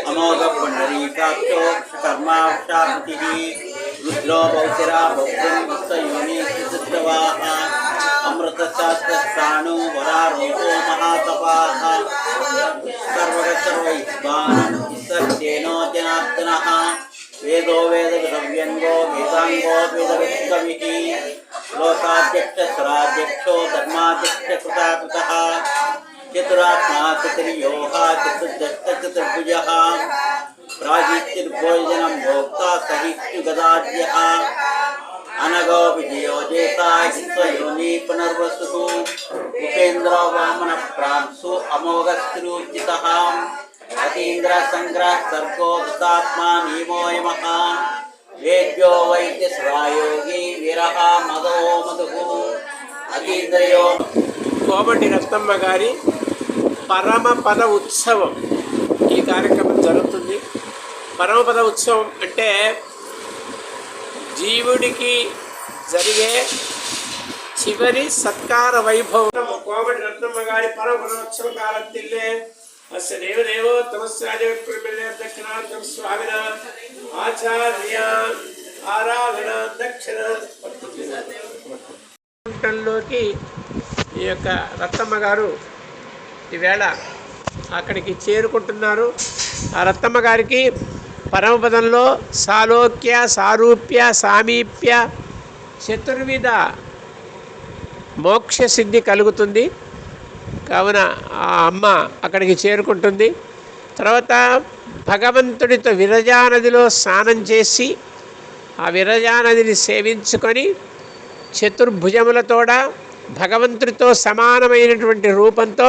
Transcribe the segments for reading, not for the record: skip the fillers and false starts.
अमोघ पुंडरीकाक्षो कर्माक्षापतिः रुद्रो बहुशिरा बहुयोनि सुदृष्टवाः अमृतशास्त्रस्थाणु वरारोहो महातपाः सर्वगतर्वैस्वान् सत्येनो जनार्दनः वेदो वेदव्यङ्गो वेदाङ्गो वेदवित्कविः लोकाध्यक्षराध्यक्षो धर्माध्यक्षकृताकृतः चतुरात्मा चतुर्योः चतुर्दशचतुर्भुजः प्राचित्तिर्भोजनं भोक्ता सहिष्णुगदाद्यः अनगो विजयो जेता विश्वयोनि पुनर्वसुः उपेन्द्रो वामनप्रांशु अमोघस्तिरूर्जितः अतीन्द्रसङ्ग्रह सर्गो दुतात्मा नीमोऽयमः वेद्यो वैद्यसुरायोगी वीरः मदो मधुः अतीन्द्रयो కోమటి రత్నమ్మ గారి పరమపద ఉత్సవం ఈ కార్యక్రమం జరుగుతుంది. పరమపద ఉత్సవం అంటే జీవుడికి జరిగే చివరి సత్కార వైభవం. కోమటి రత్నమ్మ గారి పరమపద ఉత్సవ కాలత్తిల్లే అస్య దేవదేవో తమస్యాజ దక్షిణార్థం స్వామిన ఆచార్య ఆరాధన దక్షిణ లోకి ఈ యొక్క రత్తమ్మ గారు ఈవేళ అక్కడికి చేరుకుంటున్నారు. ఆ రత్తమ్మ గారికి పరమపదంలో సాలోక్య సారూప్య సామీప్య చతుర్విధ మోక్ష సిద్ధి కలుగుతుంది. కావున ఆ అమ్మ అక్కడికి చేరుకుంటుంది. తర్వాత భగవంతుడితో విరజానదిలో స్నానం చేసి ఆ విరజానదిని సేవించుకొని చతుర్భుజములతోడ భగవంతుడితో సమానమైనటువంటి రూపంతో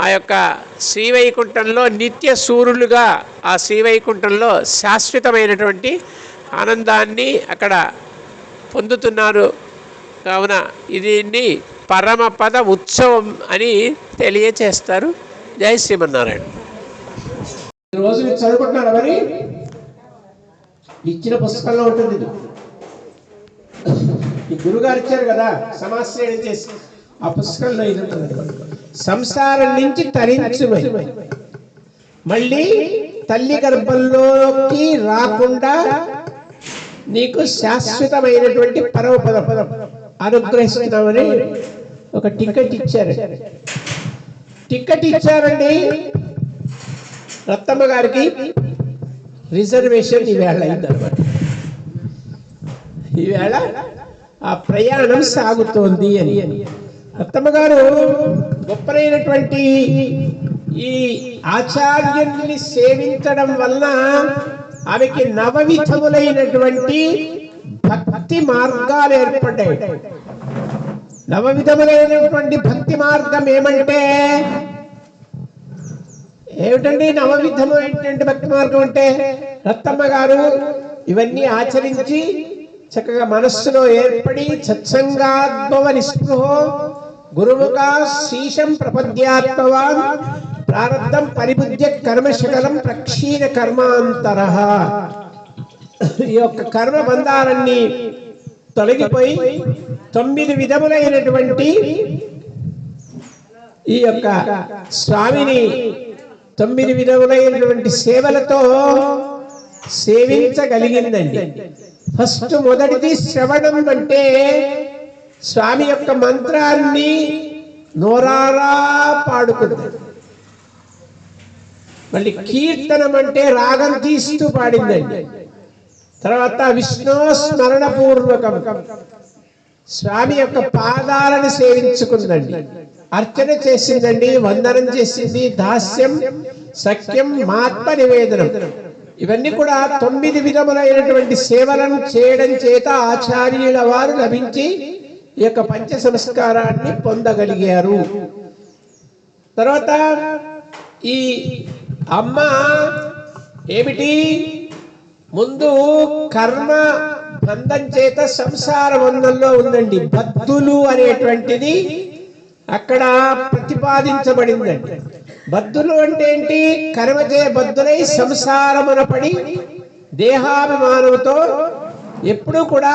ఆ యొక్క శ్రీవైకుంఠంలో నిత్య సూర్యులుగా ఆ శ్రీవైకుంఠంలో శాశ్వతమైనటువంటి ఆనందాన్ని అక్కడ పొందుతున్నారు. కావున దీన్ని పరమపద ఉత్సవం అని తెలియచేస్తారు. జై శ్రీమన్నారాయణ. రోజు మీరు చదువుకుంటున్నారా? మరి ఇచ్చిన పుస్తకంలో ఉంటుంది. ఈ గురుగారు ఇచ్చారు కదా సమాశ్రయం చేసి, ఆ పుస్తకంలో ఇది ఉంటుంది. సంసారం నుంచి తరించుమై మళ్ళీ తల్లి గర్భంలోకి రాకుండా నీకు శాశ్వతమైనటువంటి పరమపదం అనుగ్రహిస్తున్నామని ఒక టికెట్ ఇచ్చారు. టికెట్ ఇచ్చారండి రత్తమ్మ గారికి. రిజర్వేషన్ ఈవేళ అయిందన్నమాట. ఈవేళ ఆ ప్రయాణం సాగుతోంది అని. రత్తమ్మ గారు గొప్పనైనటువంటి ఈ ఆచార్యుల్ని సేవించడం వలన ఆమెకి నవవిధములైనటువంటి భక్తి మార్గాలు ఏర్పడ్డాయి. నవవిధములైనటువంటి భక్తి మార్గం ఏమంటే ఏమిటండి? నవవిధమైనటువంటి భక్తి మార్గం అంటే రత్తమ్మ గారు ఇవన్నీ ఆచరించి చక్కగా మనస్సులో ఏర్పడి సత్సంగాద్భవ నిస్పృహో గురుముఖా శీషం ప్రపద్యాత్మవాన్ ప్రారబ్ధం పరిబుద్ధ్య కర్మశకలం ప్రక్షీణ కర్మాంతరః. ఈ యొక్క కర్మ బంధాలన్నీ తొలగిపోయి 9 విధములైనటువంటి ఈ యొక్క స్వామిని 9 విధములైనటువంటి సేవలతో సేవించగలిగిందండి. ఫస్ట్ మొదటిది శ్రవణం. అంటే స్వామి యొక్క మంత్రాన్ని నోరారా పాడుకుంది. మళ్ళీ కీర్తనం అంటే రాగం తీస్తూ పాడిందండి. తర్వాత విష్ణు స్మరణ పూర్వకం స్వామి యొక్క పాదాలను సేవించుకుందండి. అర్చన చేసిందండి, వందనం చేసింది, దాస్యం సఖ్యం మహాత్మ నివేదనం ఇవన్నీ కూడా 9 విధములైనటువంటి సేవలను చేయడం చేత ఆచార్యుల వారు లభించి ఈ యొక్క పంచ సంస్కారాన్ని పొందగలిగారు. తర్వాత ఈ అమ్మ ఏమిటి? ముందు కర్మ బంధం చేత సంసార బంధంలో ఉందండి. బద్ధులు అనేటువంటిది అక్కడ ప్రతిపాదించబడిందండి. బద్ధులు అంటే ఏంటి? కర్మచే బద్ధులై సంసారమున పడి దేహాభిమానంతో ఎప్పుడు కూడా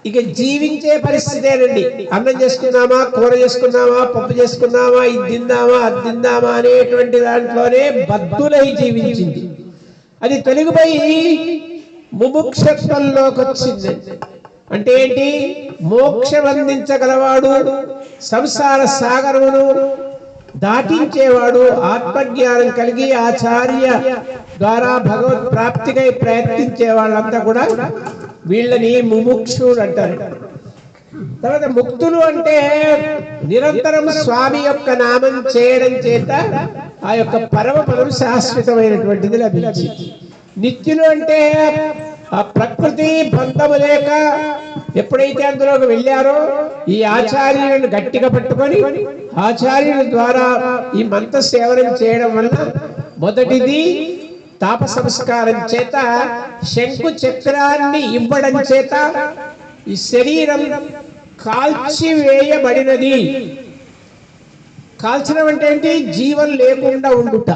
ఇక జీవించే పరిస్థితేనండి. అన్నం చేసుకున్నామా, కూర చేసుకున్నామా, పప్పు చేసుకున్నామా, ఇది తిందామా, అది తిందామా అనేటువంటి దాంట్లోనే బద్దులై జీవించింది. అది తొలగిపోయి ముముక్షత్వంలోకి వచ్చింది. అంటే ఏంటి? మోక్షం అందించగలవాడు, సంసార సాగరమును దాటించేవాడు, ఆత్మజ్ఞానం కలిగి ఆచార్య ద్వారా భగవత్ ప్రాప్తికై ప్రయత్నించే వాళ్ళంతా కూడా వీళ్ళని ముముక్షులు అంటారు. తర్వాత ముక్తులు అంటే నిరంతరం స్వామి యొక్క నామం చేయడం చేత ఆ యొక్క పరమపదం శాశ్వతమైనటువంటిది లభించింది. నిత్యులు అంటే ఆ ప్రకృతి బంధము లేక ఎప్పుడైతే అందులోకి వెళ్ళారో ఈ ఆచార్యులను గట్టిగా పట్టుకొని ఆచార్యుల ద్వారా ఈ మంత్ర సేవనం చేయడం వల్ల మొదటిది తాప సంస్కారం చేత శంకు చక్రాన్ని ఇవ్వడం చేత ఈ శరీరం కాల్చివేయబడినది. కాల్చడం అంటే ఏంటి? జీవం లేకుండా ఉండుట.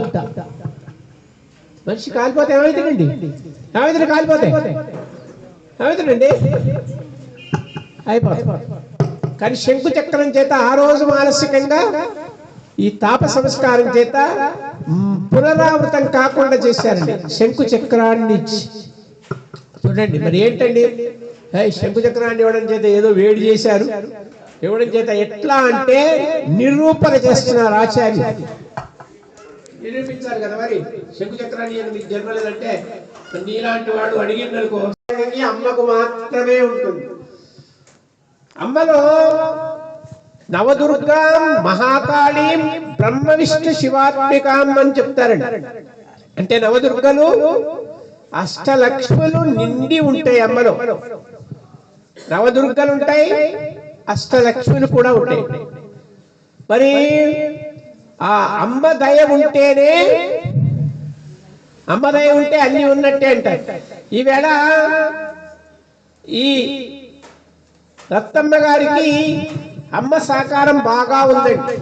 మనిషి కాలిపోతే ఏమవుతుందండి? ఏమవుతుంది? కాలిపోతే ఏమవుతుందండి? అయిపోతుంది. కానీ శంకు చక్రం చేత ఆ రోజు మానసికంగా ఈ తాప సంస్కారం చేత పునరావృతం కాకుండా చేశారండి. శంకు చక్రాన్ని చూడండి. మరి ఏంటండి శంకు చక్రాన్ని ఇవ్వడం చేత? ఏదో వేడి చేశారు. ఇవ్వడం చేత ఎట్లా అంటే నిరూపణ చేస్తున్నారు ఆచార్య. నిరూపించాలి కదా. మరి శంకు చక్రాన్ని మీకు జన్మ లేదంటే నీలాంటి వాడు అడిగినకు అమ్మకు మాత్రమే ఉంటుంది. అమ్మలో నవదుర్గాం, మహాకాళీం, బ్రహ్మ విష్ణు శివాత్మికాం అని చెప్తారండి. అంటే నవదుర్గలు, అష్టలక్ష్ములు నిండి ఉంటాయి అమ్మలో. నవదుర్గలు ఉంటాయి, అష్టలక్ష్ములు కూడా ఉంటాయి. మరి ఆ అమ్మ దయ ఉంటేనే, అమ్మ దయ ఉంటే అన్ని ఉన్నట్టే అంటారు. ఈవేళ ఈ రత్తమ్మ గారికి అమ్మ సహకారం బాగా ఉందండి,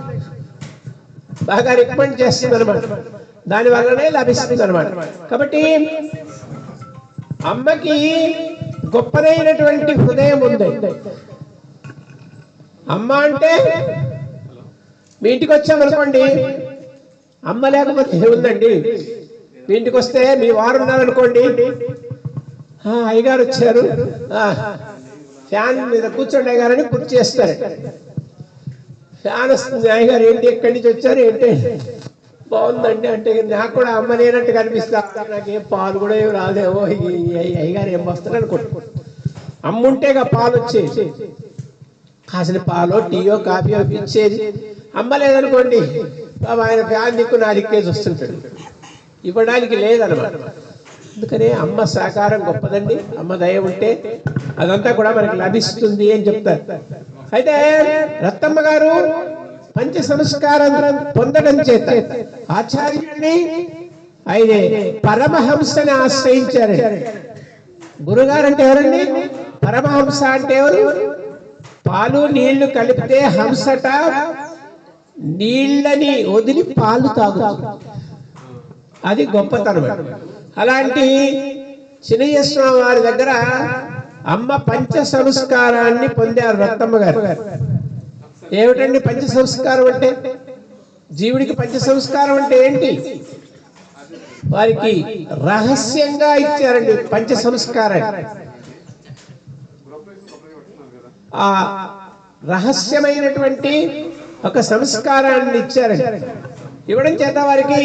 బాగా రికమెండ్ చేస్తుంది అనమాట. దాని వల్లనే లభిస్తుంది అనమాట. కాబట్టి అమ్మకి గొప్పదైనటువంటి హృదయం ఉంది. అమ్మ అంటే మీ ఇంటికి వచ్చామనుకోండి, అమ్మ లేకపోతే ఏముందండి? మీ ఇంటికి వస్తే మీ వారు ఉన్నారనుకోండి, అయ్యగారు వచ్చారు, ఫ్యాన్ మీద కూర్చోండి అయ్యగారని కుర్చీ చేస్తారు. ఫ్యాన్ వస్తుంది, అయ్యగారు ఏంటి ఎక్కడి నుంచి వచ్చారు ఏంటి? బాగుందండి అంటే నాకు కూడా అమ్మ లేనట్టు కనిపిస్తా, నాకేం పాలు కూడా ఏం రాదేమో, అయ్యగారు ఏం వస్తారు అనుకుంటా. అమ్ముంటేగా పాలు వచ్చేది, కాసిన పాలో టీయో కాఫీయో ఇచ్చేది. అమ్మ లేదనుకోండి, ఆయన ఫ్యాన్ దిక్కు నా దిక్కేసి వస్తుంటాడు, ఇవ్వడానికి లేదనమాట. అందుకనే అమ్మ సహకారం గొప్పదండి. అమ్మ దయ ఉంటే అదంతా కూడా మనకి లభిస్తుంది అని చెప్తారు. అయితే రత్తమ్మ గారు పంచ సంస్కారం పొందడం చేత ఆచార్యుడిని ఆయన పరమహంసని ఆశ్రయించారు. గురుగారు అంటే ఎవరండి? పరమహంస అంటే ఎవరు? పాలు నీళ్లు కలిపితే హంసట నీళ్ళని వదిలి పాలు తాగుతుంది. అది గొప్పతనం. అలాంటి చిన్నయ్యస్వామి వారి దగ్గర అమ్మ పంచ సంస్కారాన్ని పొందారు రత్తమ్మ గారు. ఏమిటండి పంచ సంస్కారం అంటే? జీవుడికి పంచ సంస్కారం అంటే ఏంటి? వారికి రహస్యంగా ఇచ్చారండి పంచ సంస్కారాన్ని. ఆ రహస్యమైనటువంటి ఒక సంస్కారాన్ని ఇచ్చారండి. ఇవ్వడం చేత వారికి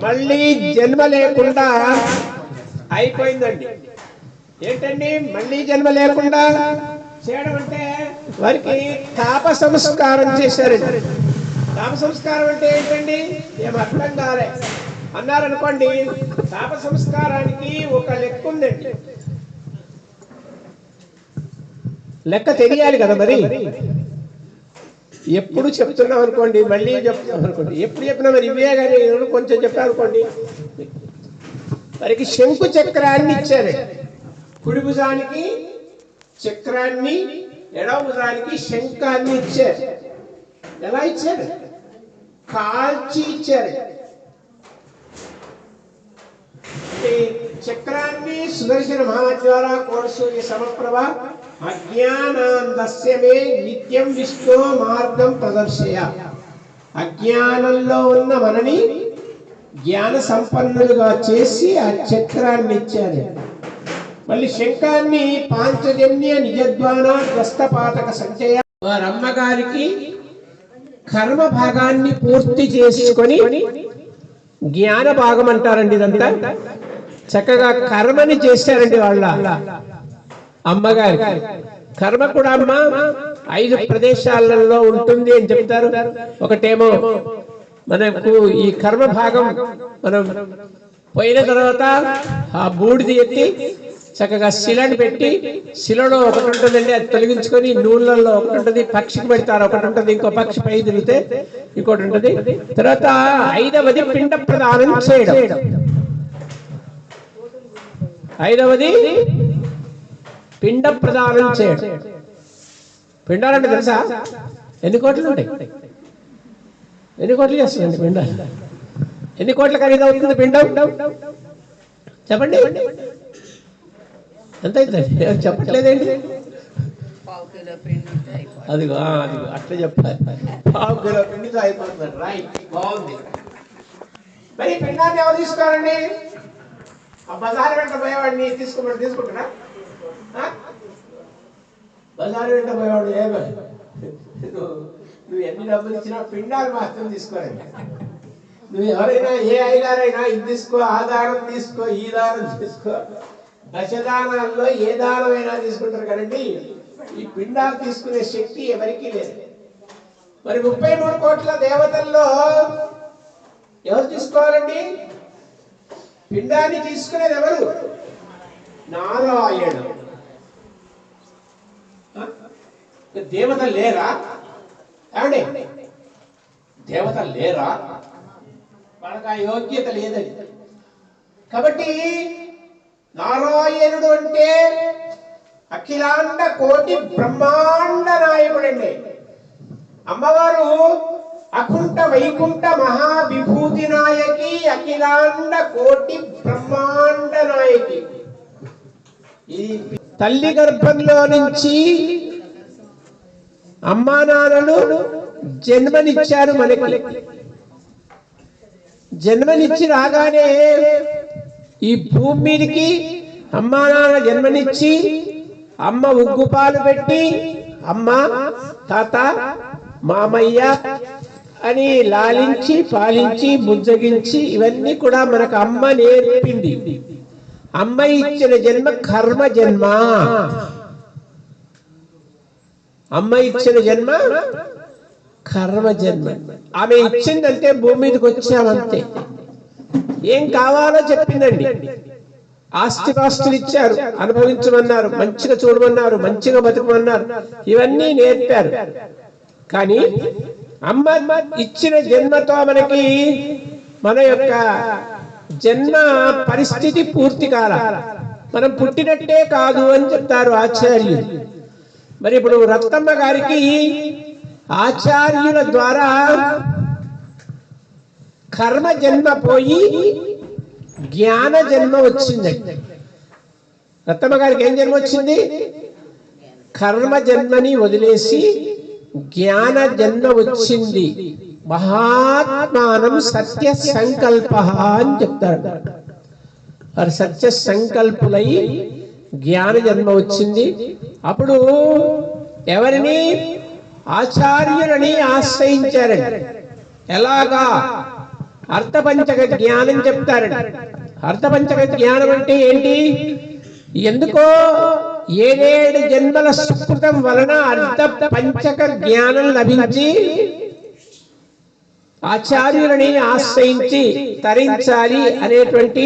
మళ్ళీ జన్మ లేకుండా అయిపోయిందండి. ఏంటండి మళ్ళీ జన్మ లేకుండా చేయడం అంటే? వారికి తాప సంస్కారం చేశారండి. తాప సంస్కారం అంటే ఏంటండి? ఏం అర్థం కాలే అన్నారనుకోండి. తాప సంస్కారానికి ఒక లెక్క ఉందండి. లెక్క తెలియాలి కదా. మరి ఎప్పుడు చెప్తున్నాం అనుకోండి, మళ్ళీ చెప్తున్నాం అనుకోండి, ఎప్పుడు చెప్పినా మరి ఇవే కానీ కొంచెం చెప్పారనుకోండి. వారికి శంకు చక్రాన్ని ఇచ్చారు. కుడి భుజానికి చక్రాన్ని, ఎడవ భుజానికి శంఖాన్ని ఇచ్చారు. ఎలా ఇచ్చారు? కాల్చి ఇచ్చారు. చక్రాన్ని సుదర్శన మహాద్వార కోరసూర్య సమప్రభ అజ్ఞానాంధస్య మే నిత్యం విష్ణు మార్గం ప్రదర్శయ. అజ్ఞానంలో ఉన్న మనని జ్ఞాన సంపన్నులుగా చేసి ఆ చక్రాన్ని ఇచ్చారు. మళ్ళీ శంఖాన్ని పాంచజన్య నిజద్వాన గ్రస్తపాతక సంచయ. వారి అమ్మగారికి కర్మ భాగాన్ని పూర్తి చేసుకొని జ్ఞాన భాగం అంటారండి. ఇదంతా చక్కగా కర్మని చేశారండి వాళ్ళ అమ్మగారి. కర్మ కూడా అమ్మ 5 ప్రదేశాలలో ఉంటుంది అని చెప్తారు. ఒకటేమో మనకు ఈ కర్మ భాగం మనం పోయిన తర్వాత ఆ బూడిది ఎత్తి చక్కగా శిలని పెట్టి, శిలలో ఒకటి ఉంటుందండి, అది తొలగించుకొని నూనెలలో ఒకటి ఉంటుంది, పక్షికి పెడతారు ఒకటి ఉంటుంది, ఇంకో పక్షి పై తిరిగితే ఇంకోటి ఉంటుంది. తర్వాత 5వది పిండ ప్రదానం చేయడం. 5వది పిండ ప్రదానం చేయడం. పిండాలంటే తెలుసా? ఎన్ని కోట్లు ఉంటాయి? ఎన్ని కోట్లు చేస్తుందండి పిండాలు? ఎన్ని కోట్ల ఖరీదు అవుతుంది పిండం? చెప్పండి, ఎంత అవుతుంది? చెప్పట్లేదేంటి? అదిగో అదిగో అట్లా చెప్పాలి. 1/2 కిలో పిండితో అయిపోతుంది. రైట్, బాగుంది. మరి పిండాన్ని ఎవరు తీసుకోవాలండి? ఆ బజారు వెంట పోయేవాడిని తీసుకుంటున్నా? బజారు వెంట పోయేవాడు నువ్వు ఎన్ని డబ్బులు ఇచ్చినా పిండాలు మాత్రం తీసుకోరండి. నువ్వు ఎవరైనా ఏ అయ్యగారైనా ఇది తీసుకో, ఆ దానం తీసుకో, ఈ దానం తీసుకో, దశదానాల్లో ఏ దానమైనా తీసుకుంటారు కదండి. ఈ పిండాలు తీసుకునే శక్తి ఎవరికీ లేదు. మరి 33 కోట్ల దేవతల్లో ఎవరు తీసుకోవాలండి? పిండాన్ని తీసుకునేది ఎవరు? నారాయణ. దేవతలు లేరా? ఏమండి, దేవతలు లేరా? వాళ్ళకి ఆ యోగ్యత లేదని. కాబట్టి నారాయణుడు అంటే అఖిలాండ కోటి బ్రహ్మాండ నాయకుడండి. అమ్మవారు అకుంఠ వైకుంఠ మహావిభూతి నాయకి, అఖిలాండ కోటి బ్రహ్మాండ నాయకి. ఈ తల్లి గర్భంలో నుంచి అమ్మా నాన్నలు జన్మనిచ్చారు మనకి. జన్మనిచ్చి రాగానే ఈ భూమి మీదకి అమ్మా నాన్న జన్మనిచ్చి, అమ్మ ఉగ్గుపాలు పెట్టి అమ్మ, తాత, మామయ్య అని లాలించి పాలించి బుజ్జగించి ఇవన్నీ కూడా మనకు అమ్మ నేర్పింది. అమ్మ ఇచ్చిన జన్మ కర్మ జన్మ. అమ్మ ఇచ్చిన జన్మ కర్మ జన్మ. ఆమె ఇచ్చిందంటే భూమి మీదకి వచ్చామంతే. ఏం కావాలో చెప్పిందండి. ఆస్తిపాస్తులు ఇచ్చారు, అనుభవించమన్నారు, మంచిగా చూడమన్నారు, మంచిగా బతుకమన్నారు, ఇవన్నీ నేర్పారు. కానీ అమ్మ ఇచ్చిన జన్మతో మనకి మన యొక్క జన్మ పరిస్థితి పూర్తి కాల, మనం పుట్టినట్టే కాదు అని చెప్తారు ఆచార్యులు. మరి ఇప్పుడు రత్తమ్మ గారికి ఆచార్యుల ద్వారా కర్మ జన్మ పోయి జ్ఞాన జన్మ వచ్చిందండి. రత్తమ్మ గారికి ఏం జన్మ వచ్చింది? కర్మ జన్మని వదిలేసి జ్ఞాన జన్మ వచ్చింది. మహాత్మానం సత్య సంకల్ప అని చెప్తారు. వారు సత్య సంకల్పులై జ్ఞాన జన్మ వచ్చింది. అప్పుడు ఎవరిని? ఆచార్యులని ఆశ్రయించారండి. ఎలాగా? అర్థపంచక జ్ఞానం చెప్తారండి. అర్థపంచక జ్ఞానం అంటే ఏంటి? ఎందుకో 7 జన్మల సుకృతం వలన అర్థ పంచక జ్ఞానం లభించి ఆచార్యులని ఆశ్రయించి తరించాలి అనేటువంటి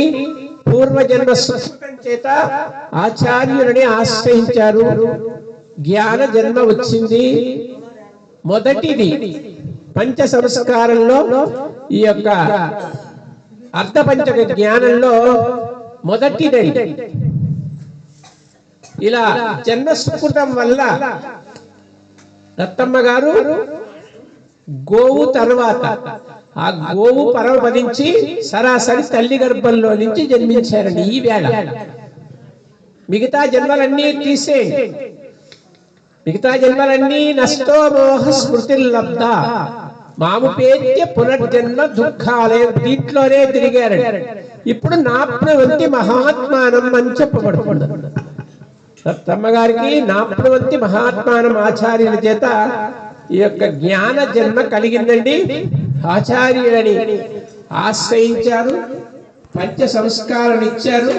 పూర్వజన్మ సుకృతం చేత ఆచార్యులని ఆశ్రయించారు. జ్ఞాన జన్మ వచ్చింది. మొదటిది పంచ సంస్కారంలో ఈ యొక్క అర్థపంచక జ్ఞానంలో మొదటిదండి. ఇలా జన్మ సుకృతం వల్ల రత్తమ్మ గారు గోవు తర్వాత ఆ గోవు పరమపదించి సరాసరి తల్లి గర్భంలో నుంచి జన్మించారండి. ఈ వేళ మిగతా జన్మలన్నీ తీసేయండి. మిగతా జన్మలన్నీ నష్టో మోహ స్మృతిర్లబ్ధ మాముపేత్య పునర్జన్మ దుఃఖాలే, దీంట్లోనే తిరిగారు. ఇప్పుడు నాప్నవంతి మహాత్మానం అని చెప్పబడుతుంది. దత్తమ్మగారికి నాప్నవంతి మహాత్మానం ఆచార్యుల చేత ఈ యొక్క జ్ఞాన జన్మ కలిగిందండి. ఆచార్యులని ఆశ్రయించారు, పంచ సంస్కారాలు ఇచ్చారు.